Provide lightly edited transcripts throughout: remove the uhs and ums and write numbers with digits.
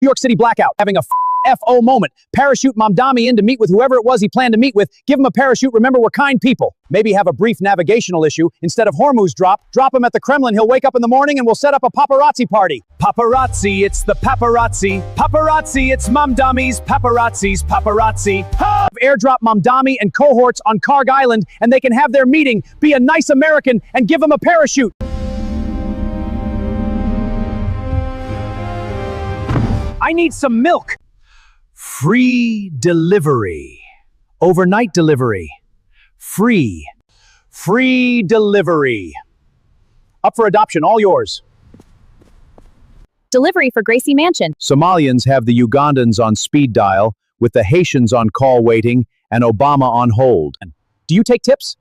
New York City blackout, having a FO moment. Parachute Mamdani in to meet with whoever it was he planned to meet with. Give him a parachute. Remember, we're kind people. Maybe have a brief navigational issue. Instead of Hormuz drop him at the Kremlin. He'll wake up in the morning and we'll set up a paparazzi party. Paparazzi, it's the paparazzi. Paparazzi, it's Mamdami's paparazzi's paparazzi. Airdrop Mamdani and cohorts on Karg Island and they can have their meeting. Be a nice American and give him a parachute. I need some milk. Free delivery. Overnight delivery. Free delivery. Up for adoption, all yours. Delivery for Gracie Mansion. Somalians have the Ugandans on speed dial, with the Haitians on call waiting, and Obama on hold. Do you take tips?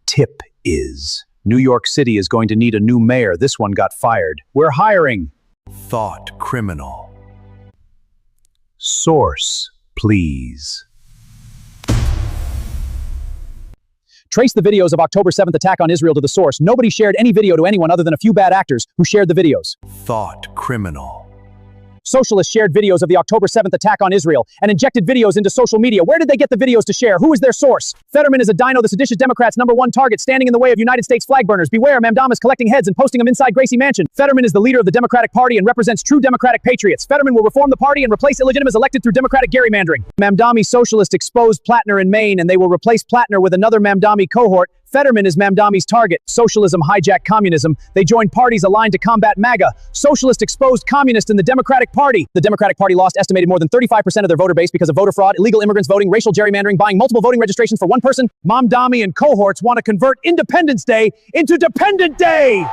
Tip is, New York City is going to need a new mayor. This one got fired. We're hiring. Thought criminal. Source, please. Trace the videos of October 7th attack on Israel to the source. Nobody shared any video to anyone other than a few bad actors who shared the videos. Thought criminal. Socialists shared videos of the October 7th attack on Israel and injected videos into social media. Where did they get the videos to share? Who is their source? Fetterman is a dino, the seditious Democrats' #1 target, standing in the way of United States flag burners. Beware, Mamdani is collecting heads and posting them inside Gracie Mansion. Fetterman is the leader of the Democratic Party and represents true Democratic patriots. Fetterman will reform the party and replace illegitimates elected through Democratic gerrymandering. Mamdani socialists exposed Plattner in Maine, and they will replace Plattner with another Mamdani cohort. Fetterman is Mamdani's target. Socialism hijacked communism. They joined parties aligned to combat MAGA. Socialist exposed communist in the Democratic Party. The Democratic Party lost estimated more than 35% of their voter base because of voter fraud, illegal immigrants voting, racial gerrymandering, buying multiple voting registrations for one person. Mamdani and cohorts want to convert Independence Day into Dependent Day.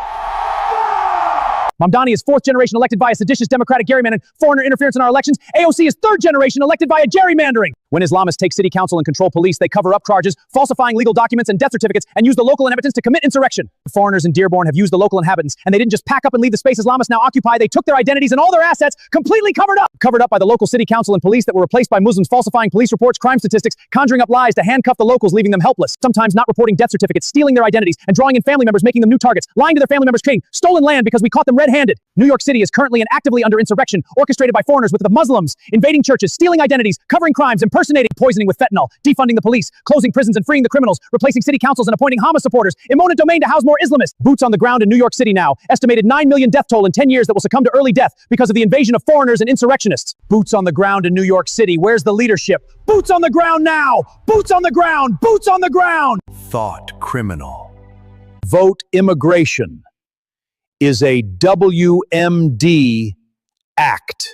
Mamdani is 4th generation elected via seditious Democratic gerrymandering, foreigner interference in our elections. AOC is 3rd generation elected via gerrymandering. When Islamists take city council and control police, they cover up charges, falsifying legal documents and death certificates, and use the local inhabitants to commit insurrection. The foreigners in Dearborn have used the local inhabitants, and they didn't just pack up and leave the space Islamists now occupy. They took their identities and all their assets completely covered up by the local city council and police that were replaced by Muslims falsifying police reports, crime statistics, conjuring up lies to handcuff the locals, leaving them helpless, sometimes not reporting death certificates, stealing their identities, and drawing in family members, making them new targets, lying to their family members, creating stolen land because we caught them red-handed. New York City is currently and actively under insurrection, orchestrated by foreigners with the Muslims, invading churches, stealing identities, covering crimes, impersonating, poisoning with fentanyl, defunding the police, closing prisons and freeing the criminals, replacing city councils and appointing Hamas supporters, eminent domain to house more Islamists. Boots on the ground in New York City now. Estimated 9 million death toll in 10 years that will succumb to early death because of the invasion of foreigners and insurrectionists. Boots on the ground in New York City. Where's the leadership? Boots on the ground now! Boots on the ground! Boots on the ground! Thought criminal. Vote immigration is a WMD act.